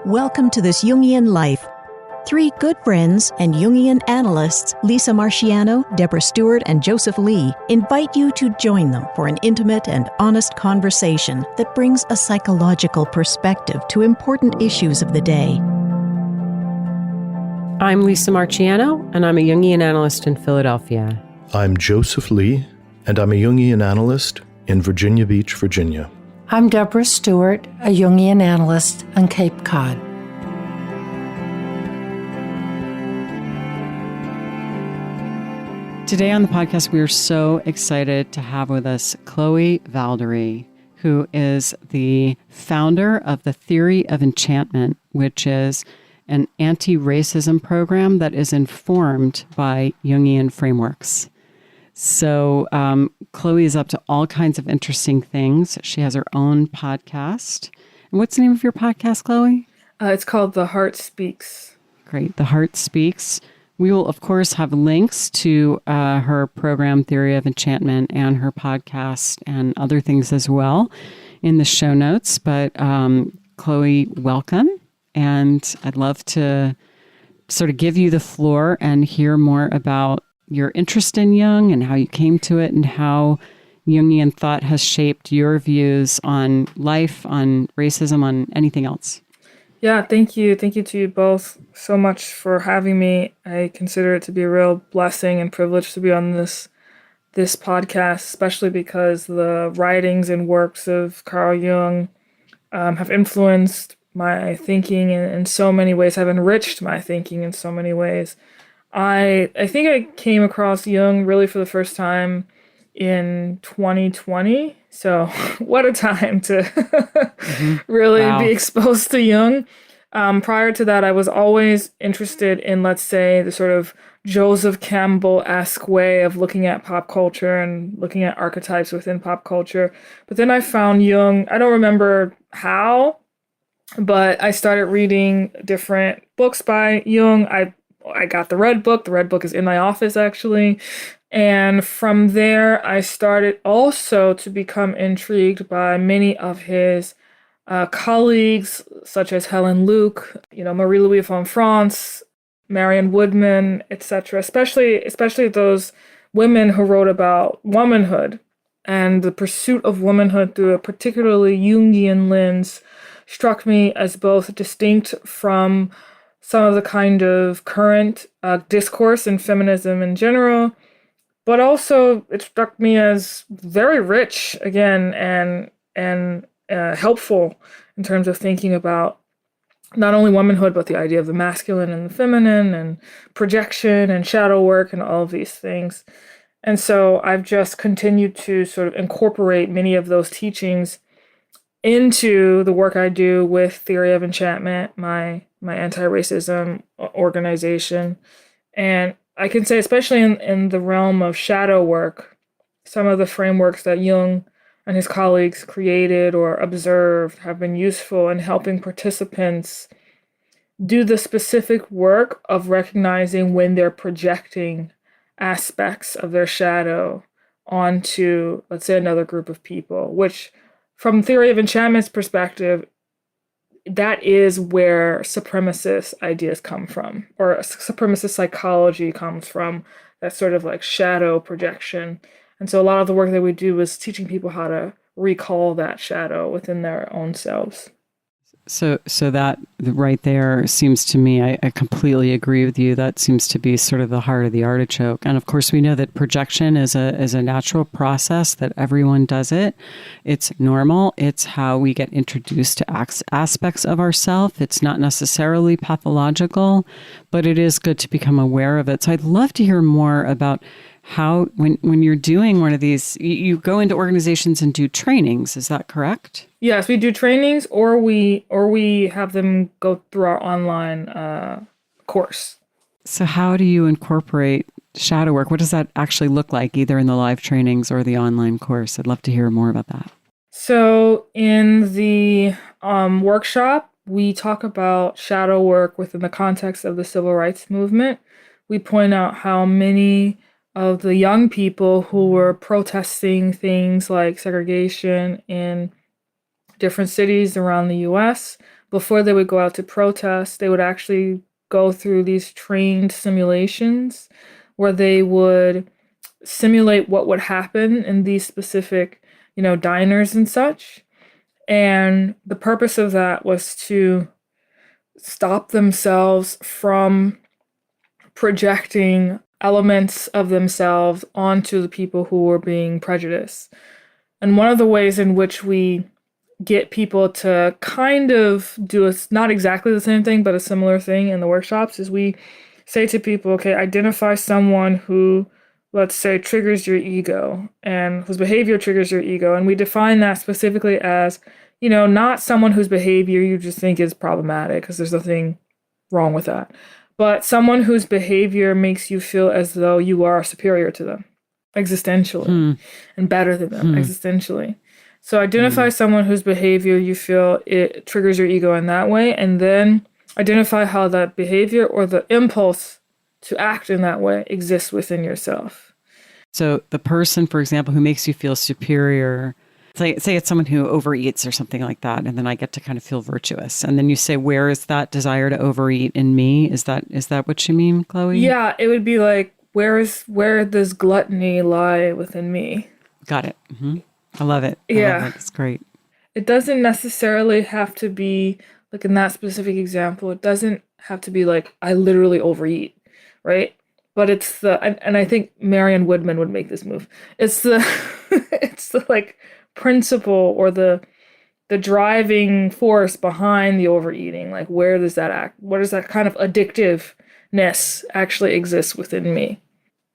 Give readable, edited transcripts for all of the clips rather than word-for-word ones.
Welcome to This Jungian Life. Three good friends and Jungian analysts, Lisa Marciano, Deborah Stewart, and Joseph Lee, invite you to join them for an intimate and honest conversation that brings a psychological perspective to important issues of the day. I'm Lisa Marciano, and I'm a Jungian analyst in Philadelphia. I'm Joseph Lee, and I'm a Jungian analyst in Virginia Beach, Virginia. I'm Deborah Stewart, a Jungian analyst on Cape Cod. Today on the podcast, we are so excited to have with us Chloe Valdary, who is the founder of the Theory of Enchantment, which is an anti-racism program that is informed by Jungian frameworks. So Chloe is up to all kinds of interesting things. She has her own podcast. And what's the name of your podcast, Chloe? It's called The Heart Speaks. Great. The Heart Speaks. We will, of course, have links to her program, Theory of Enchantment, and her podcast and other things as well in the show notes. But Chloe, welcome. And I'd love to sort of give you the floor and hear more about your interest in Jung and how you came to it and how Jungian thought has shaped your views on life, on racism, on anything else. Yeah, thank you. Thank you to you both so much for having me. I consider it to be a real blessing and privilege to be on this podcast, especially because the writings and works of Carl Jung have influenced my thinking in so many ways, have enriched my thinking in so many ways. I think I came across Jung really for the first time in 2020. So what a time to really be exposed to Jung. Prior to that, I was always interested in, let's say, the sort of Joseph Campbell-esque way of looking at pop culture and looking at archetypes within pop culture. But then I found Jung. I don't remember how, but I started reading different books by Jung. I got the Red Book. The Red Book is in my office, actually. And from there, I started also to become intrigued by many of his colleagues, such as Helen Luke, Marie-Louise von France, Marion Woodman, etc., especially those women who wrote about womanhood and the pursuit of womanhood through a particularly Jungian lens struck me as both distinct from some of the kind of current discourse in feminism in general, but also it struck me as very rich again and helpful in terms of thinking about not only womanhood, but the idea of the masculine and the feminine and projection and shadow work and all of these things. And so I've just continued to sort of incorporate many of those teachings into the work I do with Theory of Enchantment, my anti-racism organization. And I can say, especially in the realm of shadow work, some of the frameworks that Jung and his colleagues created or observed have been useful in helping participants do the specific work of recognizing when they're projecting aspects of their shadow onto, let's say, another group of people, which from Theory of Enchantment's perspective, that is where supremacist ideas come from, or supremacist psychology comes from, that sort of like shadow projection. And so a lot of the work that we do is teaching people how to recall that shadow within their own selves. So that right there seems to me, I completely agree with you. That seems to be sort of the heart of the artichoke. And of course, we know that projection is a natural process, that everyone does it. It's normal. It's how we get introduced to aspects of ourselves. It's not necessarily pathological, but it is good to become aware of it. So I'd love to hear more about how, when you're doing one of these, you go into organizations and do trainings. Is that correct? Yes, we do trainings, or we have them go through our online course. So how do you incorporate shadow work? What does that actually look like, either in the live trainings or the online course? I'd love to hear more about that. So in the workshop, we talk about shadow work within the context of the civil rights movement. We point out how many of the young people who were protesting things like segregation in different cities around the U.S., before they would go out to protest, they would actually go through these trained simulations where they would simulate what would happen in these specific, diners and such. And the purpose of that was to stop themselves from projecting elements of themselves onto the people who were being prejudiced. And one of the ways in which we get people to kind of do not exactly the same thing, but a similar thing in the workshops is we say to people, okay, identify someone who, let's say, triggers your ego and whose behavior triggers your ego. And we define that specifically as, not someone whose behavior you just think is problematic, because there's nothing wrong with that, but someone whose behavior makes you feel as though you are superior to them existentially and better than them existentially. So identify someone whose behavior you feel it triggers your ego in that way, and then identify how that behavior or the impulse to act in that way exists within yourself. So the person, for example, who makes you feel superior, say it's someone who overeats or something like that, and then I get to kind of feel virtuous. And then you say, where is that desire to overeat in me? Is that what you mean, Chloe? Yeah, it would be like, where does gluttony lie within me? Got it. I love it. Yeah. It's great. It doesn't necessarily have to be, like in that specific example, it doesn't have to be like, I literally overeat, right? But it's and I think Marion Woodman would make this move. It's the, it's the like principle or the driving force behind the overeating. Like, where does that act? What does that kind of addictiveness actually exist within me?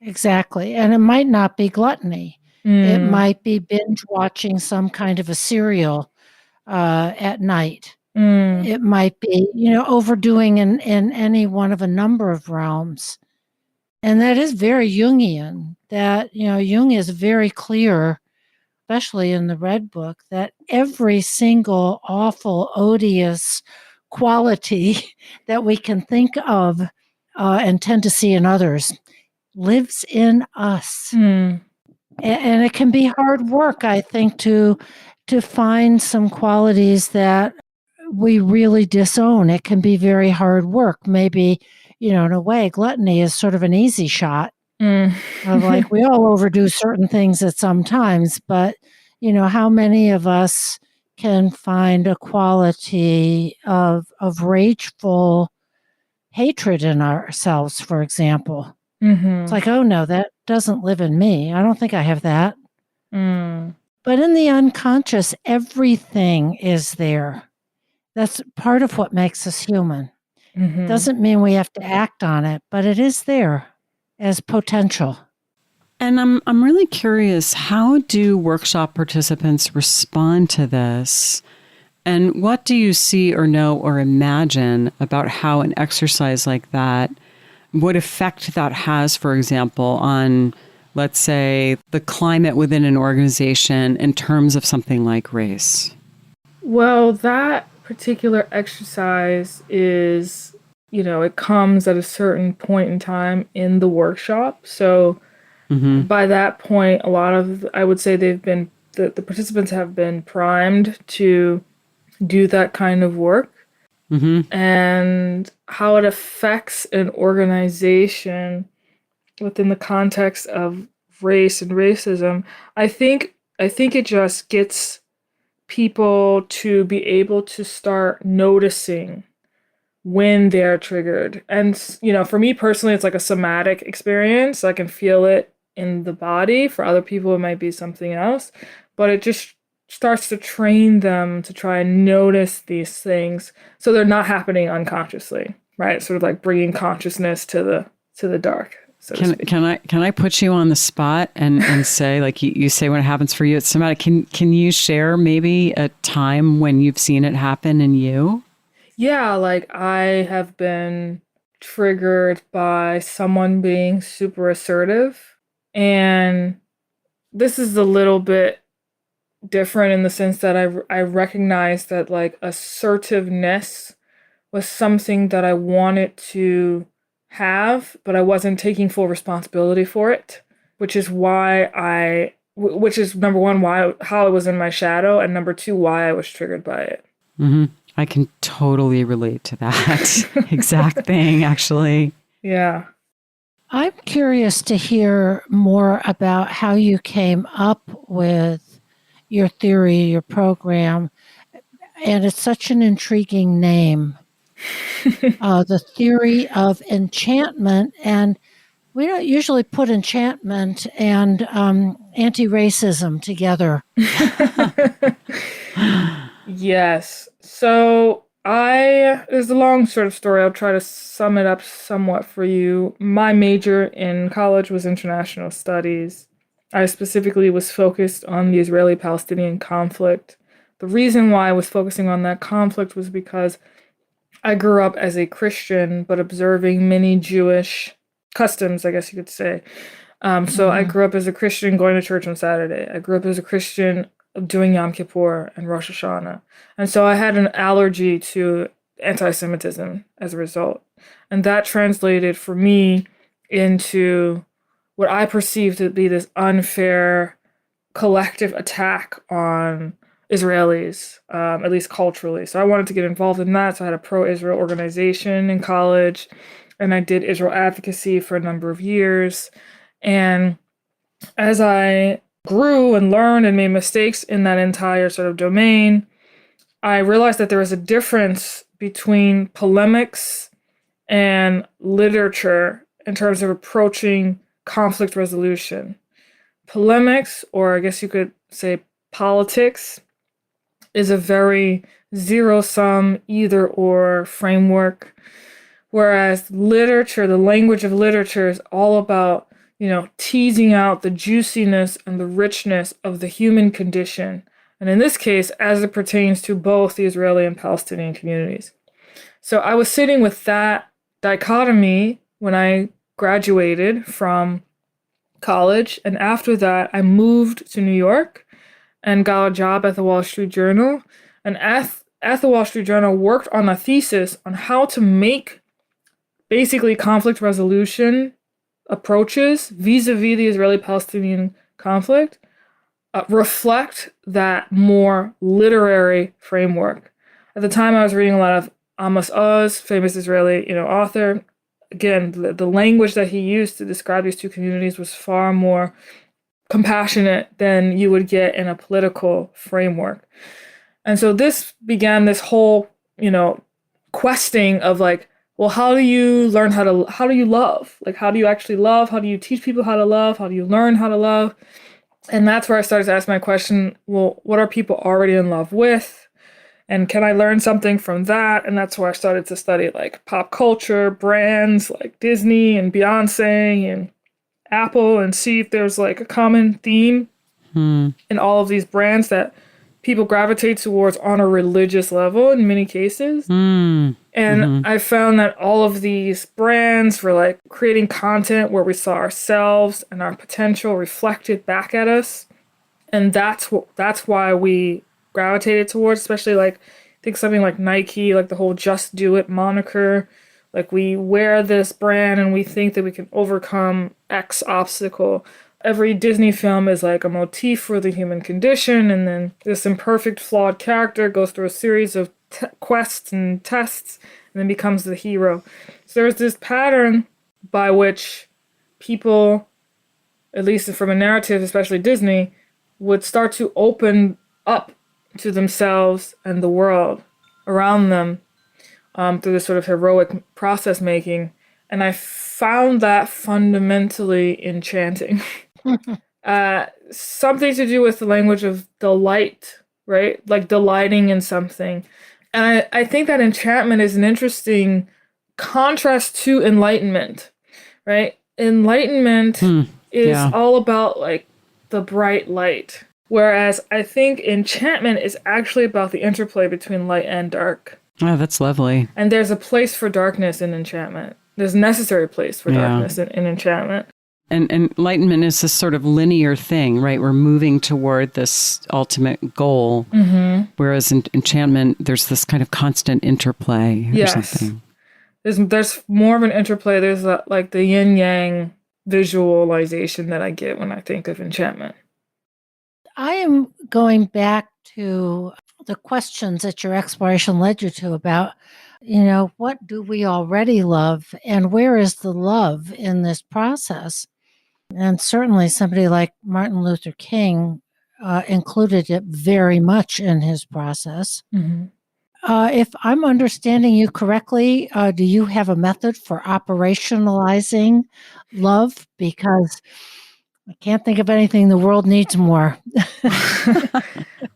Exactly. And it might not be gluttony. It might be binge watching some kind of a cereal at night. It might be, overdoing in any one of a number of realms. And that is very Jungian, that, Jung is very clear, especially in the Red Book, that every single awful, odious quality that we can think of and tend to see in others lives in us. And it can be hard work, I think, to find some qualities that we really disown. It can be very hard work. Maybe, in a way, gluttony is sort of an easy shot. Of like, we all overdo certain things at some times, but, how many of us can find a quality of rageful hatred in ourselves, for example? It's like, oh no, that doesn't live in me. I don't think I have that. But in the unconscious, everything is there. That's part of what makes us human. Doesn't mean we have to act on it, but it is there as potential. And I'm really curious, how do workshop participants respond to this? And what do you see or know or imagine about how an exercise like that, what effect that has, for example, on, let's say, the climate within an organization in terms of something like race? Well, that particular exercise is, it comes at a certain point in time in the workshop. So by that point, I would say the participants have been primed to do that kind of work. And how it affects an organization within the context of race and racism, I think it just gets people to be able to start noticing when they're triggered. And, for me personally, it's like a somatic experience. I can feel it in the body. For other people, it might be something else. But it just starts to train them to try and notice these things so they're not happening unconsciously, right? Sort of like bringing consciousness to the dark. So can I put you on the spot and say, like you say, when it happens for you, it's somatic. Can you share maybe a time when you've seen it happen in you? Yeah, like I have been triggered by someone being super assertive, and this is a little bit different in the sense that I recognize that like assertiveness was something that I wanted to have, but I wasn't taking full responsibility for it, which is number one, how it was in my shadow, and number two, why I was triggered by it. I can totally relate to that exact thing, actually. Yeah. I'm curious to hear more about how you came up with your theory, your program, and it's such an intriguing name. The theory of enchantment, and we don't usually put enchantment and anti-racism together. Yes. So there's a long sort of story. I'll try to sum it up somewhat for you. My major in college was international studies. I specifically was focused on the Israeli-Palestinian conflict. The reason why I was focusing on that conflict was because I grew up as a Christian, but observing many Jewish customs, I guess you could say. So I grew up as a Christian going to church on Saturday. I grew up as a Christian doing Yom Kippur and Rosh Hashanah. And so I had an allergy to anti-Semitism as a result. And that translated for me into what I perceived to be this unfair collective attack on Israelis, at least culturally. So I wanted to get involved in that. So I had a pro-Israel organization in college, and I did Israel advocacy for a number of years. And as I grew and learned and made mistakes in that entire sort of domain, I realized that there was a difference between polemics and literature in terms of approaching conflict resolution. Polemics, or I guess you could say politics, is a very zero-sum either-or framework, whereas literature, the language of literature, is all about, teasing out the juiciness and the richness of the human condition, and in this case, as it pertains to both the Israeli and Palestinian communities. So I was sitting with that dichotomy when I graduated from college, and after that, I moved to New York and got a job at the Wall Street Journal. And at the Wall Street Journal, worked on a thesis on how to make basically conflict resolution approaches vis-a-vis the Israeli-Palestinian conflict reflect that more literary framework. At the time, I was reading a lot of Amos Oz, famous Israeli, author. Again, the language that he used to describe these two communities was far more compassionate than you would get in a political framework. And so this began this whole, questing of like, well, how do you love? Like, how do you actually love? How do you teach people how to love? How do you learn how to love? And that's where I started to ask my question, well, what are people already in love with? And can I learn something from that? And that's where I started to study like pop culture, brands like Disney and Beyonce and Apple, and see if there's like a common theme in all of these brands that people gravitate towards on a religious level in many cases. And I found that all of these brands were like creating content where we saw ourselves and our potential reflected back at us. And that's why we gravitated towards, especially like, I think something like Nike, like the whole Just Do It moniker. Like we wear this brand and we think that we can overcome X obstacle. Every Disney film is like a motif for the human condition, and then this imperfect, flawed character goes through a series of quests and tests and then becomes the hero. So there's this pattern by which people, at least from a narrative, especially Disney, would start to open up to themselves and the world around them through this sort of heroic process making. And I found that fundamentally enchanting. Something to do with the language of delight, right? Like delighting in something. And I think that enchantment is an interesting contrast to enlightenment, right? Enlightenment is all about like the bright light. Whereas I think enchantment is actually about the interplay between light and dark. Oh, that's lovely. And there's a place for darkness in enchantment. There's a necessary place for darkness in enchantment. And enlightenment is this sort of linear thing, right? We're moving toward this ultimate goal. Whereas in enchantment, there's this kind of constant interplay or something. There's more of an interplay. There's like the yin-yang visualization that I get when I think of enchantment. I am going back to the questions that your exploration led you to about, what do we already love and where is the love in this process? And certainly somebody like Martin Luther King included it very much in his process. Mm-hmm. If I'm understanding you correctly, do you have a method for operationalizing love? Because I can't think of anything the world needs more.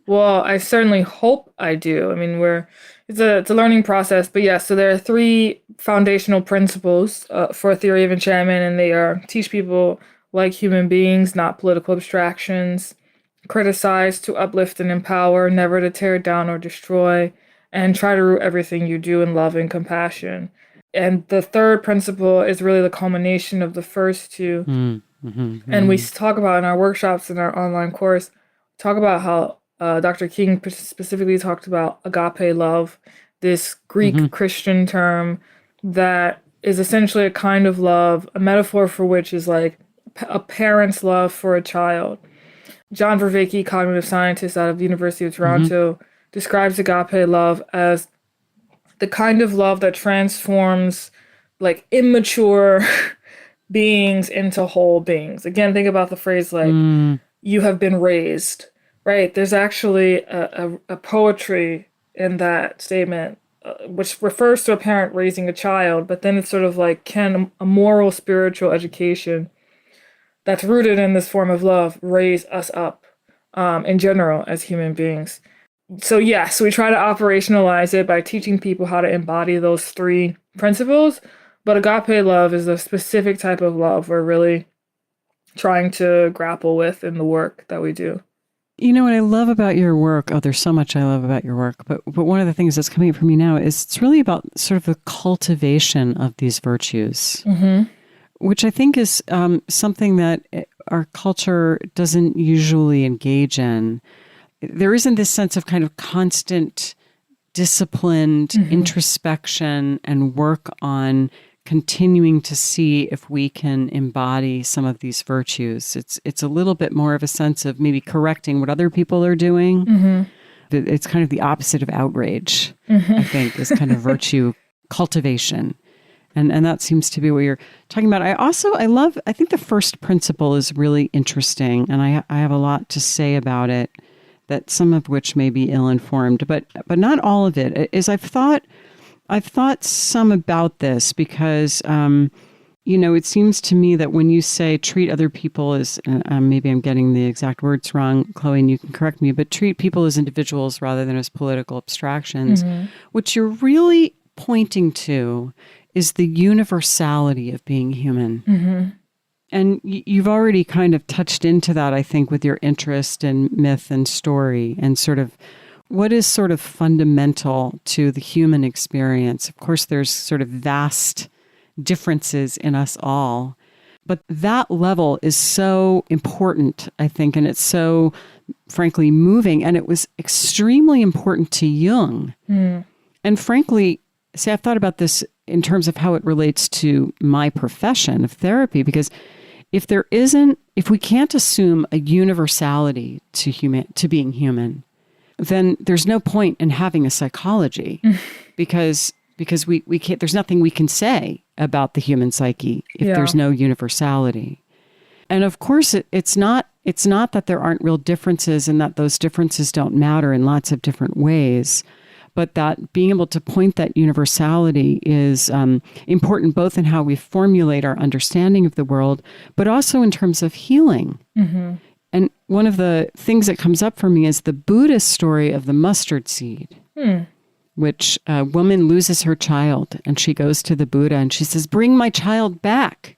Well, I certainly hope I do. I mean, it's a learning process, but yes. So there are 3 foundational principles for a theory of enchantment, and they are teach people like human beings, not political abstractions, criticize to uplift and empower, never to tear down or destroy, and try to root everything you do in love and compassion. And the 3rd principle is really the culmination of the first 2. And we talk about in our workshops in our online course, talk about how Dr. King specifically talked about agape love, this Greek Christian term that is essentially a kind of love, a metaphor for which is like a parent's love for a child. John Vervaeke, cognitive scientist out of the University of Toronto, describes agape love as the kind of love that transforms like immature beings into whole beings. Again, think about the phrase like, you have been raised, right? There's actually a poetry in that statement, which refers to a parent raising a child, but then it's sort of like, can a moral, spiritual education that's rooted in this form of love raise us up in general as human beings? So yes, we try to operationalize it by teaching people how to embody those 3 principles. But agape love is a specific type of love we're really trying to grapple with in the work that we do. You know what I love about your work? Oh, there's so much I love about your work. But one of the things that's coming up for me now is it's really about sort of the cultivation of these virtues, which I think is something that our culture doesn't usually engage in. There isn't this sense of kind of constant disciplined introspection and work on continuing to see if we can embody some of these virtues. It's a little bit more of a sense of maybe correcting what other people are doing. It's kind of the opposite of outrage, I think, is kind of virtue cultivation. And that seems to be what you're talking about. I think the first principle is really interesting, and I have a lot to say about it, that some of which may be ill-informed, but not all of it. Is I've thought some about this because, it seems to me that when you say treat other people as, maybe I'm getting the exact words wrong, Chloe, and you can correct me, but treat people as individuals rather than as political abstractions, what you're really pointing to is the universality of being human. And you've already kind of touched into that, I think, with your interest in myth and story and sort of what is sort of fundamental to the human experience. Of course, there's sort of vast differences in us all, but that level is so important, I think, and it's so, frankly, moving. And it was extremely important to Jung. And frankly, I've thought about this in terms of how it relates to my profession of therapy, because if we can't assume a universality to being human, then there's no point in having a psychology because we can't, there's nothing we can say about the human psyche if there's no universality. And of course, it's not that there aren't real differences and that those differences don't matter in lots of different ways, but that being able to point that universality is important both in how we formulate our understanding of the world, but also in terms of healing. And one of the things that comes up for me is the Buddhist story of the mustard seed, which a woman loses her child and she goes to the Buddha and she says, "Bring my child back.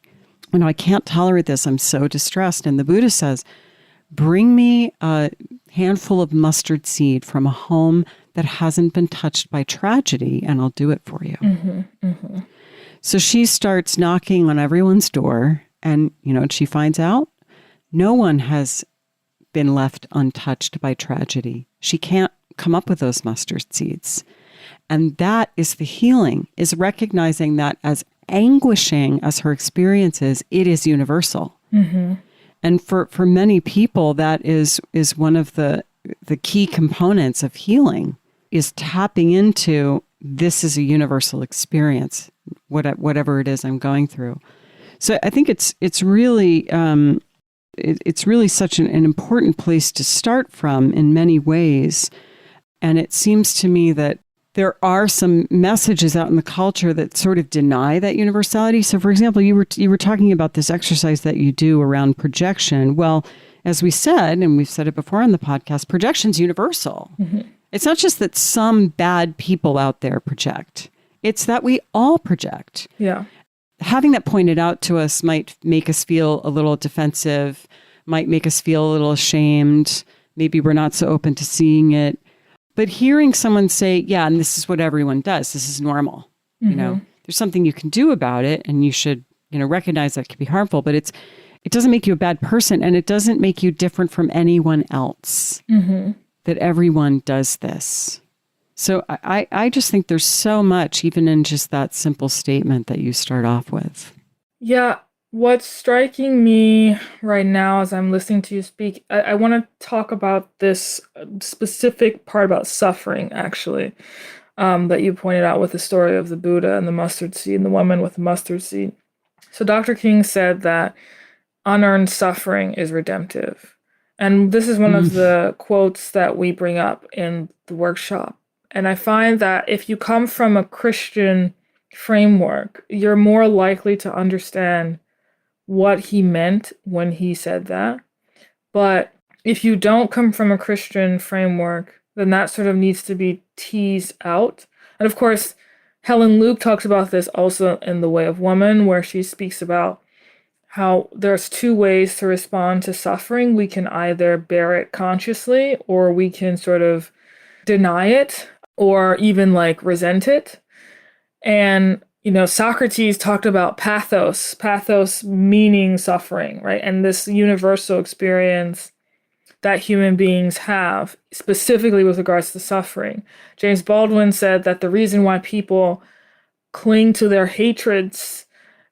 I can't tolerate this. I'm so distressed." And the Buddha says, "Bring me a handful of mustard seed from a home that hasn't been touched by tragedy, and I'll do it for you." So she starts knocking on everyone's door, and she finds out no one has been left untouched by tragedy. She can't come up with those mustard seeds. And that is the healing, is recognizing that as anguishing as her experience is, it is universal. And for many people, that is one of the the key components of healing is tapping into this is a universal experience, whatever it is I'm going through. So I think it's really such an important place to start from in many ways. And it seems to me that there are some messages out in the culture that sort of deny that universality. So, for example, you were talking about this exercise that you do around projection. Well, as we said, and we've said it before on the podcast, projection's universal. Mm-hmm. It's not just that some bad people out there project. It's that we all project. Yeah. Having that pointed out to us might make us feel a little defensive, might make us feel a little ashamed. Maybe we're not so open to seeing it. But hearing someone say, yeah, and this is what everyone does, this is normal. Mm-hmm. You know, there's something you can do about it, and you should, recognize that it can be harmful, but it doesn't make you a bad person, and it doesn't make you different from anyone else. Mm-hmm. That everyone does this. So I just think there's so much, even in just that simple statement that you start off with. Yeah. What's striking me right now as I'm listening to you speak, I want to talk about this specific part about suffering, actually, that you pointed out with the story of the Buddha and the mustard seed and the woman with the mustard seed. So Dr. King said that unearned suffering is redemptive. And this is one of the quotes that we bring up in the workshop. And I find that if you come from a Christian framework, you're more likely to understand what he meant when he said that. But if you don't come from a Christian framework, then that sort of needs to be teased out. And of course, Helen Luke talks about this also in The Way of Woman, where she speaks about how there's two ways to respond to suffering. We can either bear it consciously, or we can sort of deny it, or even resent it. And Socrates talked about pathos meaning suffering, right? And this universal experience that human beings have, specifically with regards to suffering. James Baldwin said that the reason why people cling to their hatreds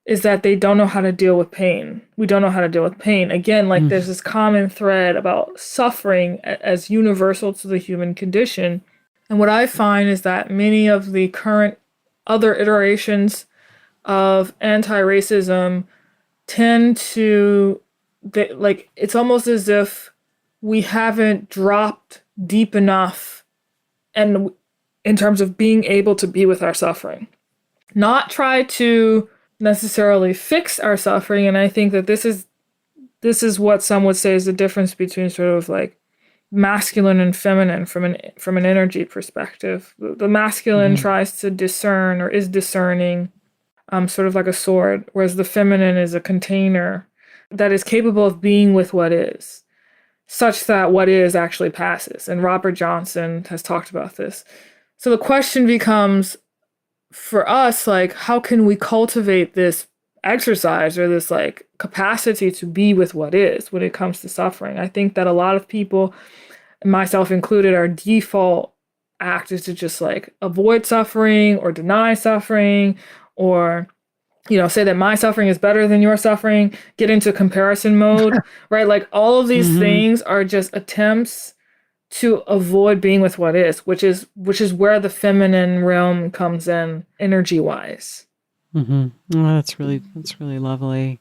is that they don't know how to deal with pain. We don't know how to deal with pain. Again, there's this common thread about suffering as universal to the human condition. And what I find is that many of the current other iterations of anti-racism tend to, it's almost as if we haven't dropped deep enough and in terms of being able to be with our suffering. Not try to necessarily fix our suffering. And I think that this is what some would say is the difference between sort of masculine and feminine from an energy perspective. The masculine tries to discern or is discerning, sort of like a sword, whereas the feminine is a container that is capable of being with what is, such that what is actually passes. And Robert Johnson has talked about this. So the question becomes, for us, how can we cultivate this exercise or this capacity to be with what is when it comes to suffering? I think that a lot of people, myself included, our default act is to just avoid suffering or deny suffering, or say that my suffering is better than your suffering, get into comparison mode, right? All of these things are just attempts to avoid being with what is, which is where the feminine realm comes in energy wise. Oh, that's really lovely.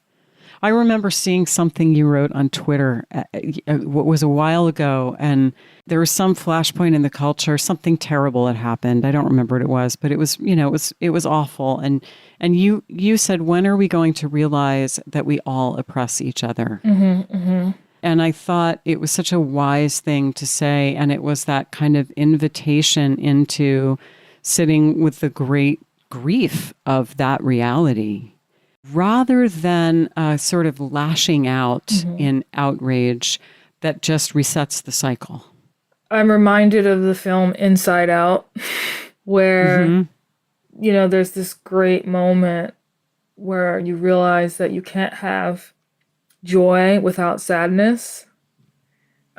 I remember seeing something you wrote on Twitter, what was a while ago, and there was some flashpoint in the culture, something terrible had happened. I don't remember what it was, but it was, it was awful. And you said, when are we going to realize that we all oppress each other? And I thought it was such a wise thing to say. And it was that kind of invitation into sitting with the great grief of that reality, rather than sort of lashing out in outrage that just resets the cycle. I'm reminded of the film Inside Out, where, there's this great moment where you realize that you can't have joy without sadness,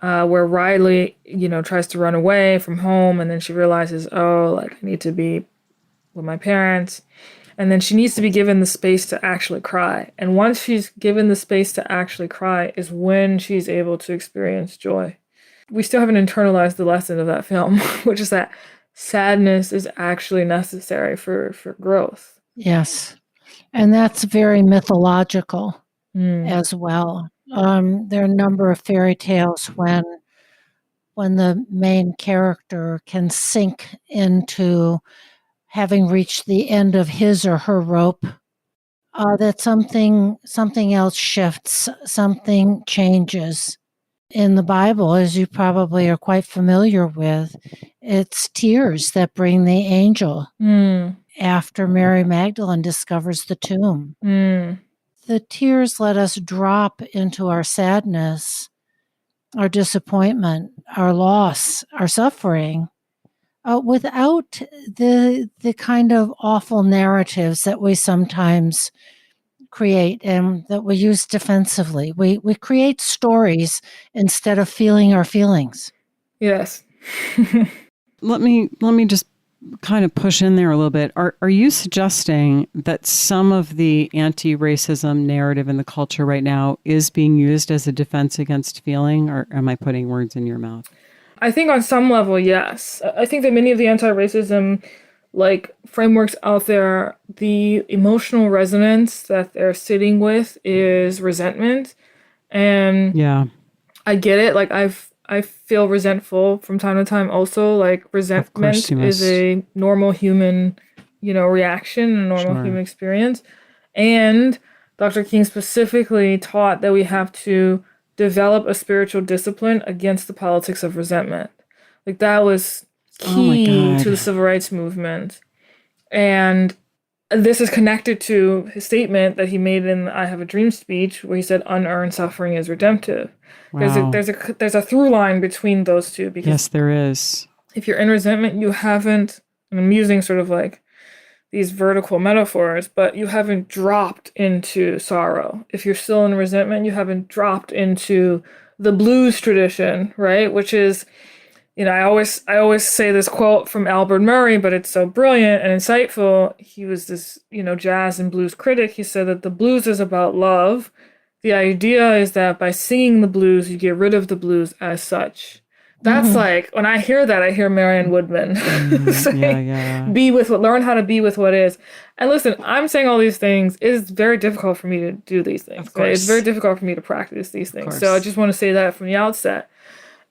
where Riley, tries to run away from home, and then she realizes, I need to be with my parents. And then she needs to be given the space to actually cry. And once she's given the space to actually cry is when she's able to experience joy. we still haven't internalized the lesson of that film, which is that sadness is actually necessary for growth. Yes. And that's very mythological as well. There are a number of fairy tales when the main character can sink into having reached the end of his or her rope, that something else shifts, something changes. In the Bible, as you probably are quite familiar with, it's tears that bring the angel after Mary Magdalene discovers the tomb. The tears let us drop into our sadness, our disappointment, our loss, our suffering, without the kind of awful narratives that we sometimes create and that we use defensively. We create stories instead of feeling our feelings. Yes. Let me just kind of push in there a little bit. Are you suggesting that some of the anti-racism narrative in the culture right now is being used as a defense against feeling, or am I putting words in your mouth? I think on some level, yes. I think that many of the anti-racism frameworks out there, the emotional resonance that they're sitting with is resentment. And yeah, I get it. I feel resentful from time to time also. Resentment is a normal human, reaction, a normal human experience. And Dr. King specifically taught that we have to develop a spiritual discipline against the politics of resentment. That was key to the civil rights movement. And this is connected to his statement that he made in the I Have a Dream speech, where he said unearned suffering is redemptive. Wow. There's a through line between those two. Because yes, there is. If you're in resentment, you haven't, and I'm using sort of these vertical metaphors, but you haven't dropped into sorrow. If you're still in resentment, you haven't dropped into the blues tradition, right? Which is, I always say this quote from Albert Murray, but it's so brilliant and insightful. He was this, jazz and blues critic. He said that the blues is about love. The idea is that by singing the blues, you get rid of the blues as such. That's when I hear that, I hear Marianne Woodman saying, learn how to be with what is. And listen, I'm saying all these things. It is very difficult for me to do these things. Right? It's very difficult for me to practice these things. So I just want to say that from the outset.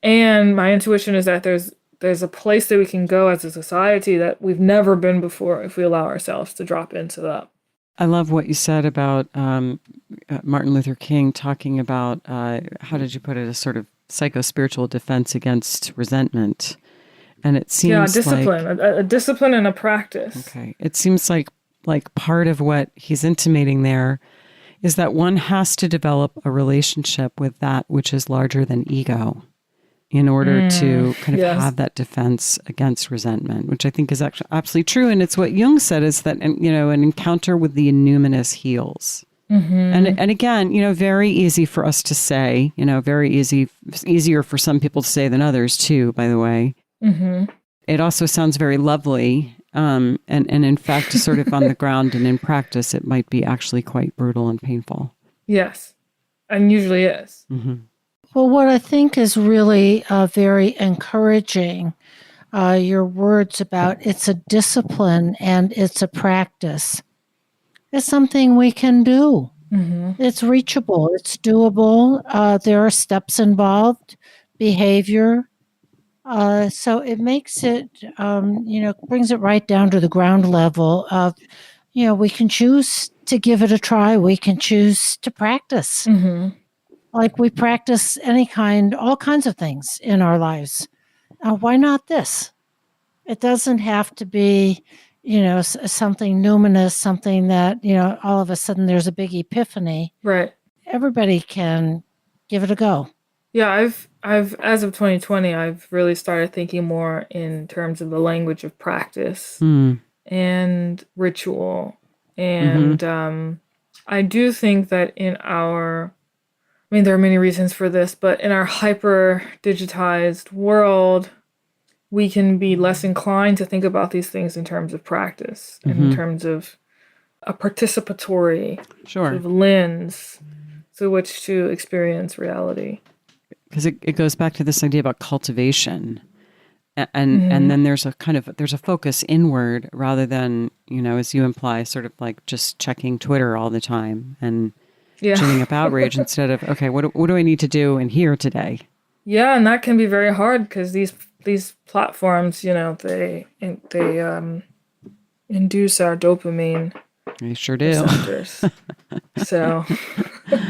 And my intuition is that there's a place that we can go as a society that we've never been before if we allow ourselves to drop into that. I love what you said about Martin Luther King talking about, how did you put it, a sort of psycho-spiritual defense against resentment. And it seems discipline, a discipline and a practice. Okay. It seems like part of what he's intimating there is that one has to develop a relationship with that which is larger than ego in order to kind of have that defense against resentment, which I think is actually absolutely true. And it's what Jung said, is that, an encounter with the innuminous heals. And again, very easy for us to say, very easier for some people to say than others too, by the way. It also sounds very lovely. And in fact, sort of on the ground and in practice, it might be actually quite brutal and painful. Yes. And usually is. Well, what I think is really very encouraging, your words about it's a discipline and it's a practice. It's something we can do. It's reachable. It's doable. There are steps involved, behavior. So it makes it, brings it right down to the ground level of, we can choose to give it a try. We can choose to practice. Like we practice all kinds of things in our lives. Why not this? It doesn't have to be, something numinous, something that, all of a sudden there's a big epiphany. Right. Everybody can give it a go. Yeah, I've as of 2020, I've really started thinking more in terms of the language of practice and ritual. And I do think that there are many reasons for this, but in our hyper digitized world, we can be less inclined to think about these things in terms of practice and in terms of a participatory sort of lens through which to experience reality. because it goes back to this idea about cultivation. And then there's a focus inward rather than, as you imply, sort of like just checking Twitter all the time and ginning up outrage instead of, okay, what do I need to do in here today? Yeah, and that can be very hard because these platforms, they induce our dopamine. They sure do. Receptors. So it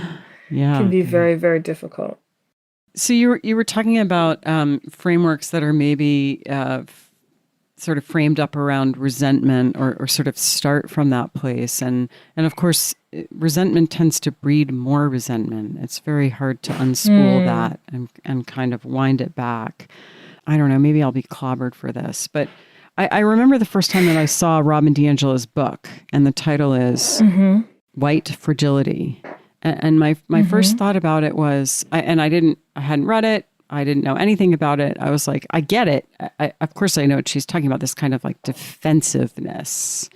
can be very, very difficult. So you were talking about frameworks that are maybe sort of framed up around resentment or sort of start from that place. And of course, resentment tends to breed more resentment. It's very hard to unspool that and kind of wind it back. I don't know, maybe I'll be clobbered for this, but I remember the first time that I saw Robin DiAngelo's book, and the title is White Fragility. And my first thought about it was, I hadn't read it. I didn't know anything about it. I was like, I get it. Of course, I know she's talking about this kind of like defensiveness,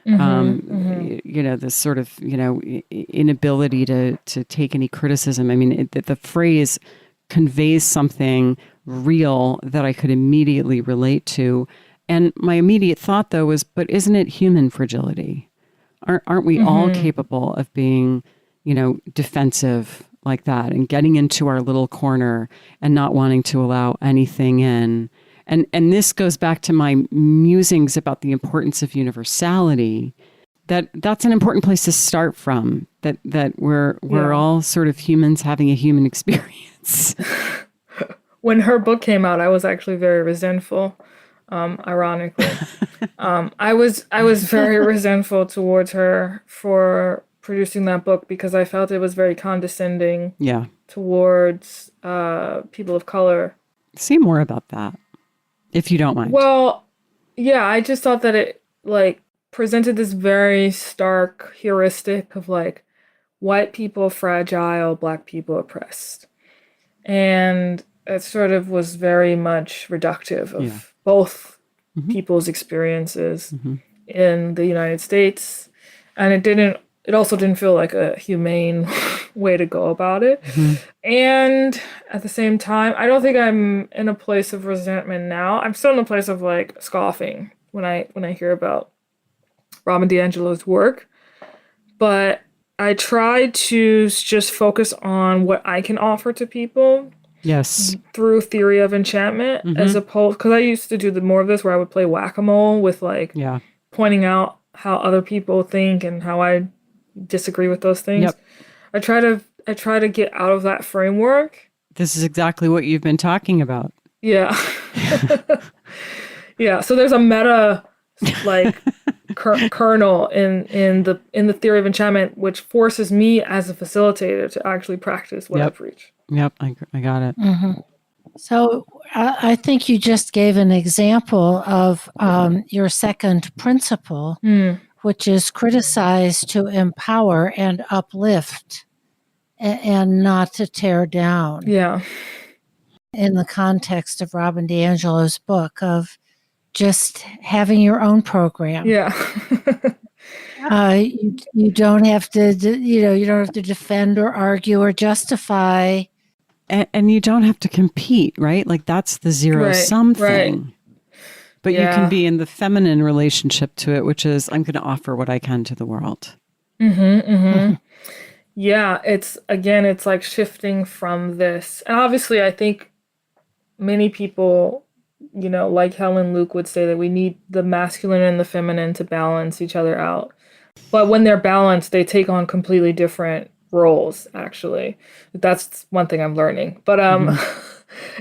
this sort of, inability to take any criticism. I mean, the phrase conveys something real that I could immediately relate to. And my immediate thought, though, was, but isn't it human fragility? Aren't we all capable of being, defensive like that and getting into our little corner and not wanting to allow anything in? And this goes back to my musings about the importance of universality. That's an important place to start from. That we're all sort of humans having a human experience. When her book came out, I was actually very resentful. Ironically, I was very resentful towards her for producing that book because I felt it was very condescending. Yeah. Towards people of color. Say more about that, if you don't mind. Well, yeah, I just thought that it presented this very stark heuristic of white people fragile, black people oppressed, and it sort of was very much reductive of both people's experiences in the United States. And it also didn't feel like a humane way to go about it. And at the same time, I don't think I'm in a place of resentment now. I'm still in a place of scoffing when I hear about Robin DiAngelo's work. But I try to just focus on what I can offer to people. Yes. Through theory of enchantment, as opposed, because I used to do more of this where I would play whack-a-mole with pointing out how other people think and how I disagree with those things. Yep. I try to get out of that framework. This is exactly what you've been talking about. Yeah. Yeah. So there's a meta kernel in the theory of enchantment, which forces me as a facilitator to actually practice what I preach. Yep, I got it. So I think you just gave an example of your second principle, which is criticize to empower and uplift and not to tear down. Yeah. In the context of Robin DiAngelo's book of just having your own program. Yeah. You don't have to, you don't have to defend or argue or justify. And you don't have to compete, right? That's the zero-sum thing. Right. But you can be in the feminine relationship to it, which is, I'm going to offer what I can to the world. Yeah, it's shifting from this. And obviously, I think many people, like Helen Luke would say that we need the masculine and the feminine to balance each other out. But when they're balanced, they take on completely different roles, actually. That's one thing I'm learning. But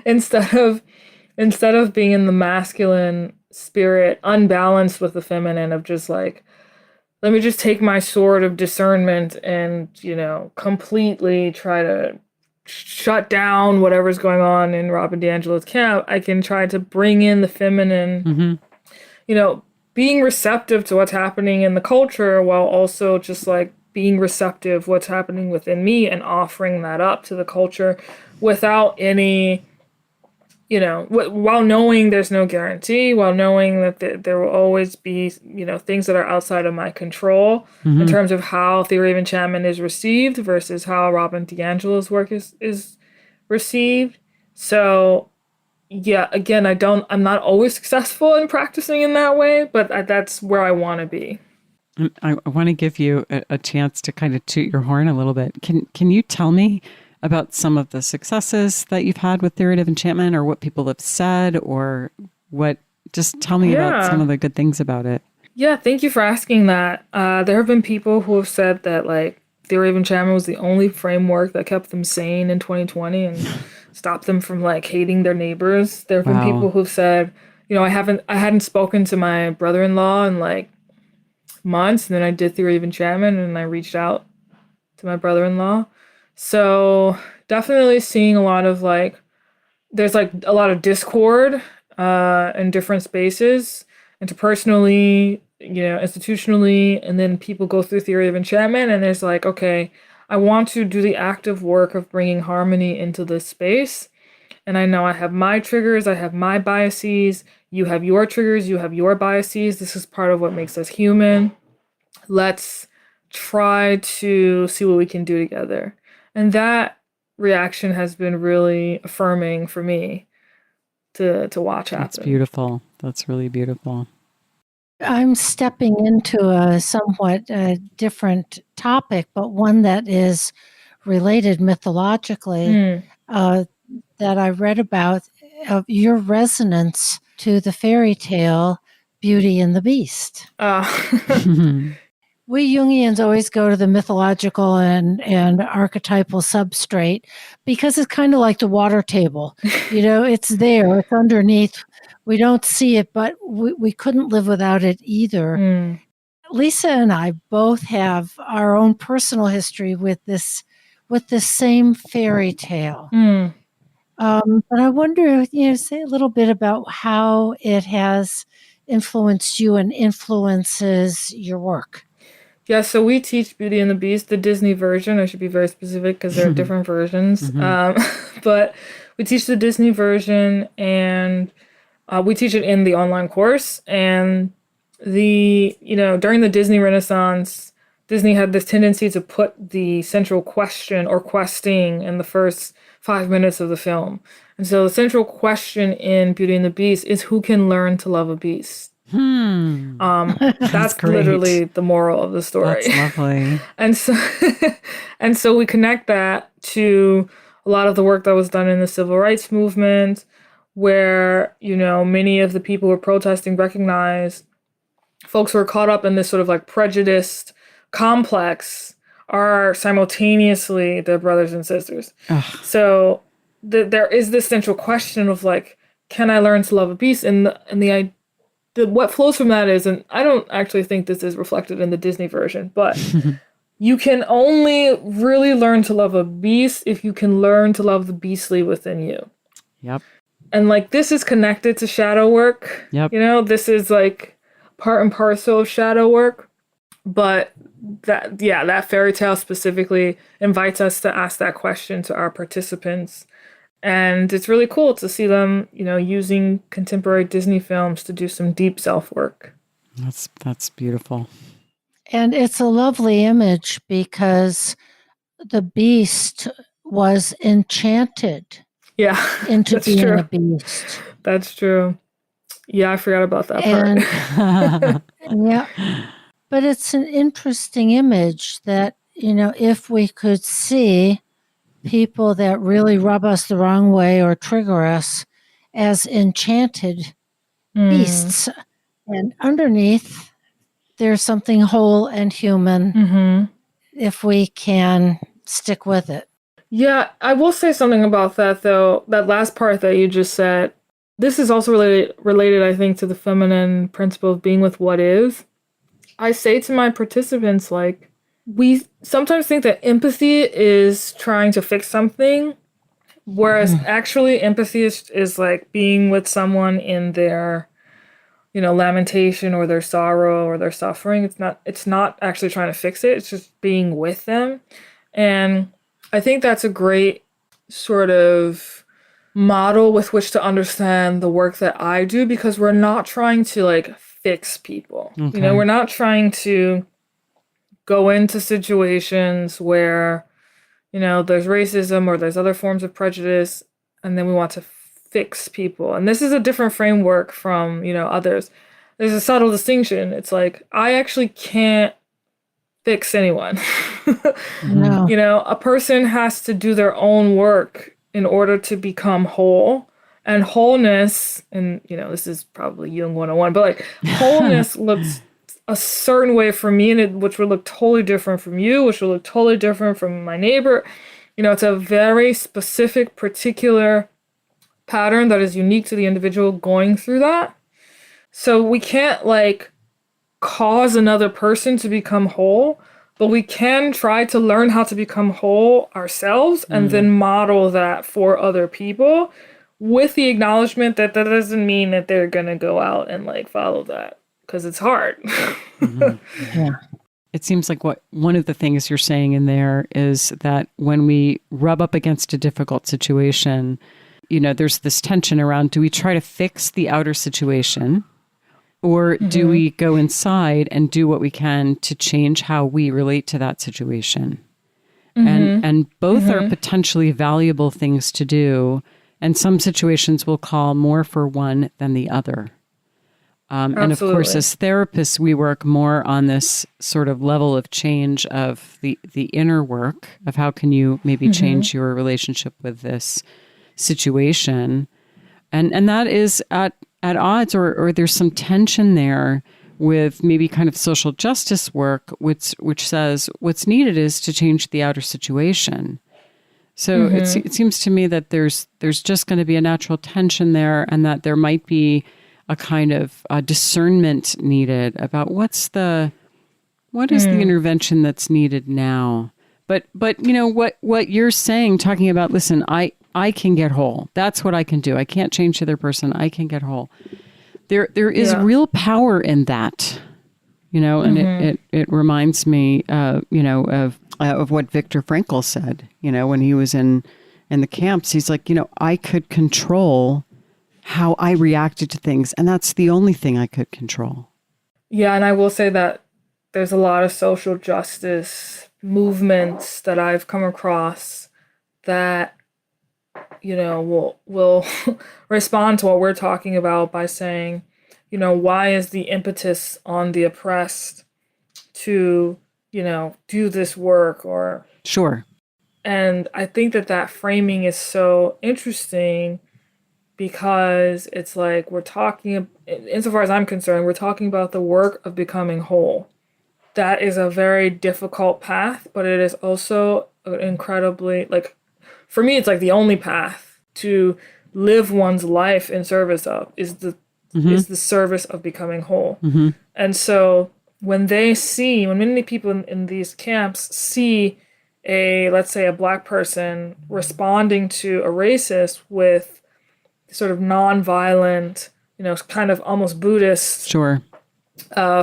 instead of being in the masculine spirit, unbalanced with the feminine of just let me just take my sword of discernment and, completely try to shut down whatever's going on in Robin DiAngelo's camp, I can try to bring in the feminine, being receptive to what's happening in the culture while also just being receptive what's happening within me and offering that up to the culture without any, while knowing there's no guarantee, while knowing that there will always be, things that are outside of my control in terms of how theory of enchantment is received versus how Robin DiAngelo's work is received. So yeah, again, I'm not always successful in practicing in that way, but that's where I want to be. I want to give you a chance to kind of toot your horn a little bit. Can you tell me about some of the successes that you've had with theory of enchantment, or what people have said, or what? Just tell me about some of the good things about it. Yeah, thank you for asking that. There have been people who have said that like theory of enchantment was the only framework that kept them sane in 2020 and stopped them from like hating their neighbors. There have been people who've said, you know, I hadn't spoken to my brother-in-law in like months, and then I did theory of enchantment and I reached out to my brother-in-law. So definitely seeing a lot of like, there's like a lot of discord in different spaces, interpersonally, you know, institutionally, and then people go through theory of enchantment and there's like, okay, I want to do the active work of bringing harmony into this space. And I know I have my triggers, I have my biases, you have your triggers, you have your biases. This is part of what makes us human. Let's try to see what we can do together. And that reaction has been really affirming for me to watch happen. That's beautiful. That's really beautiful. I'm stepping into a somewhat different topic, but one that is related mythologically, that I read about, of your resonance to the fairy tale Beauty and the Beast. We Jungians always go to the mythological and archetypal substrate because it's kind of like the water table. You know, it's there, it's underneath. We don't see it, but we couldn't live without it either. Lisa and I both have our own personal history with this same fairy tale. But I wonder, you know, say a little bit about how it has influenced you and influences your work. Yeah, so we teach Beauty and the Beast, the Disney version. I should be very specific because there are different versions. But we teach the Disney version, and we teach it in the online course. And during the Disney Renaissance, Disney had this tendency to put the central question or questing in the first 5 minutes of the film. And so the central question in Beauty and the Beast is who can learn to love a beast? That's literally the moral of the story. That's lovely. and so we connect that to a lot of the work that was done in the civil rights movement, where, you know, many of the people who were protesting recognized folks who are caught up in this sort of like prejudiced complex are simultaneously their brothers and sisters. So there is this central question of like, can I learn to love a beast? And what flows from that is, and I don't actually think this is reflected in the Disney version, but you can only really learn to love a beast if you can learn to love the beastly within you. Yep. And like, this is connected to shadow work. Yep. You know, this is like part and parcel of shadow work. But that fairy tale specifically invites us to ask that question to our participants. And it's really cool to see them, you know, using contemporary Disney films to do some deep self-work. That's beautiful. And it's a lovely image because the beast was enchanted into being a beast. That's true. Yeah, I forgot about that part. Yeah. But it's an interesting image that, you know, if we could see people that really rub us the wrong way or trigger us as enchanted beasts, and underneath there's something whole and human, if we can stick with it. Yeah, I will say something about that, though. That last part that you just said, this is also related, I think, to the feminine principle of being with what is. I say to my participants, like, we sometimes think that empathy is trying to fix something, whereas actually empathy is like being with someone in their, you know, lamentation or their sorrow or their suffering. It's not actually trying to fix it. It's just being with them. And I think that's a great sort of model with which to understand the work that I do, because we're not trying to like fix people. Okay. You know, we're not trying to go into situations where, there's racism or there's other forms of prejudice, and then we want to fix people. And this is a different framework from, others. There's a subtle distinction. It's like, I actually can't fix anyone. No. A person has to do their own work in order to become whole. And wholeness, and this is probably Jung 101, but like wholeness looks a certain way for me, and which would look totally different from you, which would look totally different from my neighbor. It's a very specific, particular pattern that is unique to the individual going through that. So we can't like cause another person to become whole, but we can try to learn how to become whole ourselves and then model that for other people, with the acknowledgement that that doesn't mean that they're going to go out and like follow that, because it's hard. Yeah. It seems like one of the things you're saying in there is that when we rub up against a difficult situation, there's this tension around, do we try to fix the outer situation, or do we go inside and do what we can to change how we relate to that situation? And both are potentially valuable things to do. And some situations will call more for one than the other. And of course, as therapists, we work more on this sort of level of change of the inner work of how can you maybe change your relationship with this situation. And that is at odds, or there's some tension there with maybe kind of social justice work, which says what's needed is to change the outer situation. So it seems to me that there's just going to be a natural tension there, and that there might be a kind of discernment needed about what is the intervention that's needed now. But what you're saying, talking about, listen, I can get whole. That's what I can do. I can't change the other person. I can get whole. There is real power in that. And it reminds me, of what Viktor Frankl said, when he was in the camps. He's like, I could control how I reacted to things, and that's the only thing I could control. Yeah, and I will say that there's a lot of social justice movements that I've come across that, will respond to what we're talking about by saying, why is the impetus on the oppressed to, do this work, or... Sure. And I think that framing is so interesting, because it's like we're talking, insofar as I'm concerned, we're talking about the work of becoming whole. That is a very difficult path, but it is also incredibly, like, for me, it's like the only path to live one's life in service of is the service of becoming whole. And so when many people in these camps see let's say a Black person responding to a racist with sort of nonviolent, kind of almost Buddhist Sure.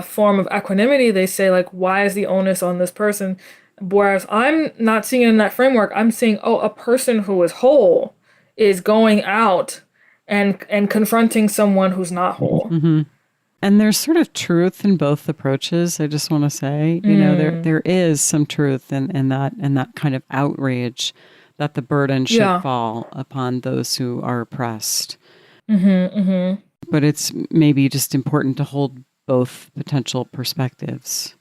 Form of equanimity, they say, like, why is the onus on this person? Whereas I'm not seeing it in that framework. I'm seeing, a person who is whole is going out and confronting someone who's not whole. And there's sort of truth in both approaches. I just want to say, there is some truth in that kind of outrage that the burden should fall upon those who are oppressed. But it's maybe just important to hold both potential perspectives.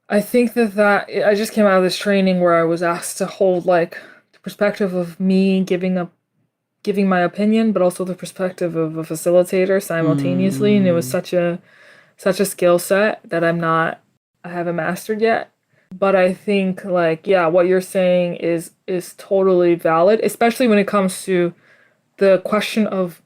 I think that I just came out of this training where I was asked to hold like the perspective of me giving my opinion, but also the perspective of a facilitator simultaneously. And it was such a skill set that I haven't mastered yet. But I think what you're saying is totally valid, especially when it comes to the question of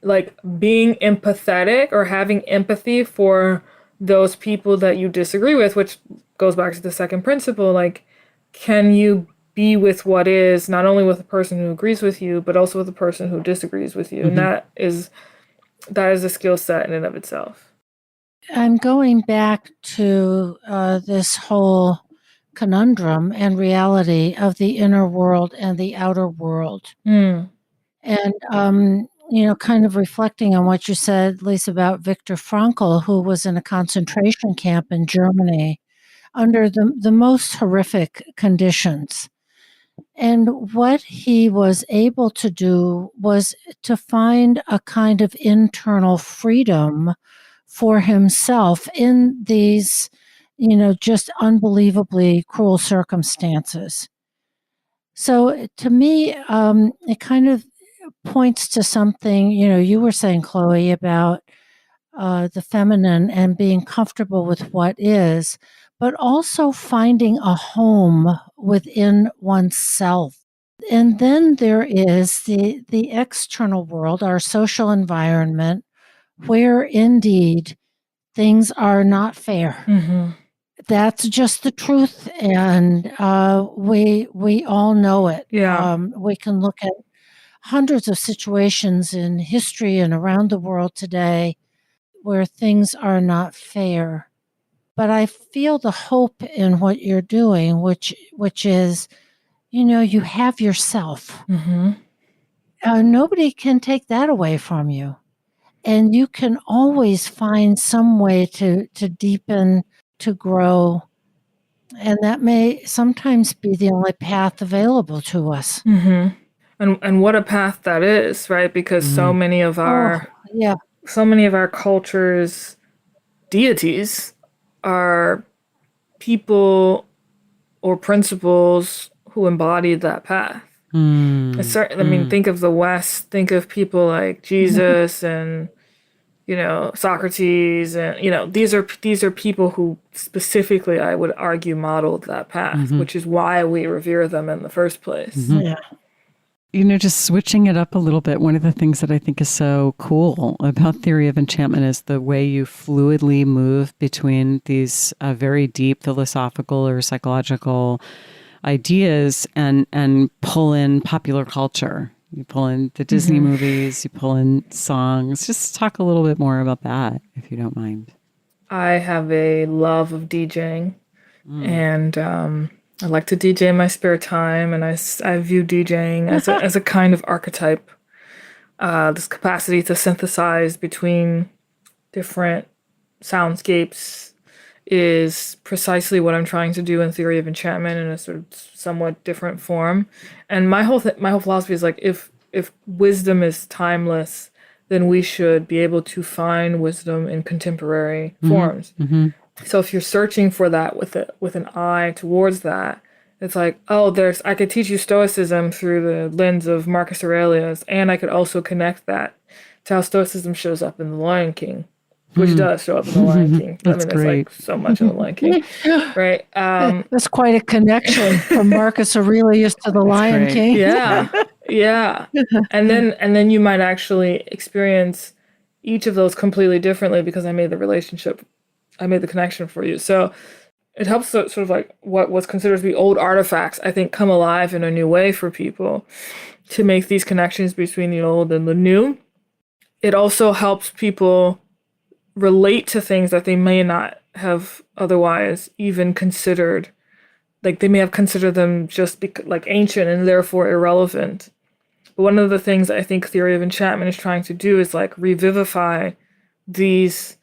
like being empathetic or having empathy for those people that you disagree with, which goes back to the second principle. Like, can you be with what is, not only with the person who agrees with you, but also with the person who disagrees with you? And that is a skill set in and of itself. I'm going back to this whole conundrum and reality of the inner world and the outer world. And, kind of reflecting on what you said, Lisa, about Viktor Frankl, who was in a concentration camp in Germany under the most horrific conditions. And what he was able to do was to find a kind of internal freedom for himself in these, just unbelievably cruel circumstances. So to me, it kind of points to something, you were saying, Chloe, about the feminine and being comfortable with what is, but also finding a home within oneself. And then there is the external world, our social environment, where indeed things are not fair. Mm-hmm. That's just the truth, and we all know it. Yeah. We can look at hundreds of situations in history and around the world today where things are not fair. But I feel the hope in what you're doing, which is, you have yourself. Mm-hmm. Nobody can take that away from you. And you can always find some way to deepen, to grow. And that may sometimes be the only path available to us. Mm-hmm. And what a path that is, right? Because so many of our cultures' deities are people or principles who embodied that path. Think of the West. Think of people like Jesus and Socrates, and these are people who specifically, I would argue, modeled that path, which is why we revere them in the first place. Yeah. Just switching it up a little bit, one of the things that I think is so cool about theory of enchantment is the way you fluidly move between these very deep philosophical or psychological ideas and pull in popular culture. You pull in the Disney movies, you pull in songs. Just talk a little bit more about that, if you don't mind. I have a love of DJing, and I like to DJ in my spare time, and I view DJing as a kind of archetype. This capacity to synthesize between different soundscapes is precisely what I'm trying to do in Theory of Enchantment in a sort of somewhat different form. And my whole philosophy is like, if wisdom is timeless, then we should be able to find wisdom in contemporary forms. So if you're searching for that with an eye towards that, it's like, I could teach you Stoicism through the lens of Marcus Aurelius, and I could also connect that to how Stoicism shows up in The Lion King, which does show up in The Lion King. That's there's great. like so much in The Lion King, right? That's quite a connection from Marcus Aurelius to The Lion great. King. Yeah. And then you might actually experience each of those completely differently because I made the connection for you. So it helps sort of like what was considered to be old artifacts, I think, come alive in a new way for people to make these connections between the old and the new. It also helps people relate to things that they may not have otherwise even considered. Like they may have considered them just like ancient and therefore irrelevant. But one of the things I think Theory of Enchantment is trying to do is like revivify these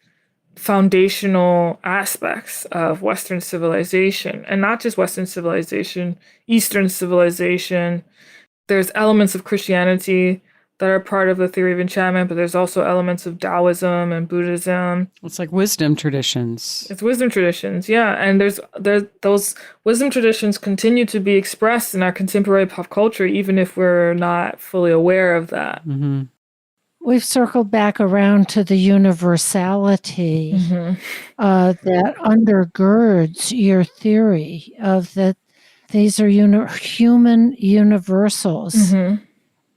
foundational aspects of Western civilization, and not just Western civilization, Eastern civilization. There's elements of Christianity that are part of the Theory of Enchantment, but there's also elements of Taoism and Buddhism. It's like wisdom traditions. It's wisdom traditions, yeah. And there's those wisdom traditions continue to be expressed in our contemporary pop culture, even if we're not fully aware of that. We've circled back around to the universality that undergirds your theory of that these are human universals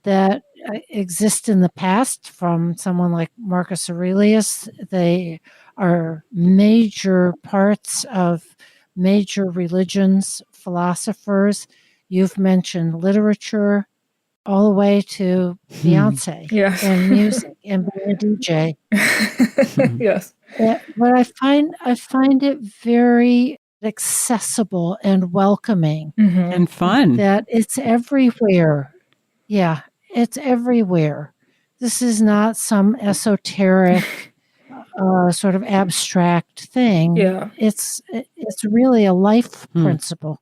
that exist in the past from someone like Marcus Aurelius. They are major parts of major religions, philosophers. You've mentioned literature, all the way to Beyonce and music and being a DJ. Yes. But I find it very accessible and welcoming and fun. that it's everywhere. Yeah, it's everywhere. This is not some esoteric sort of abstract thing. Yeah. It's really a life principle.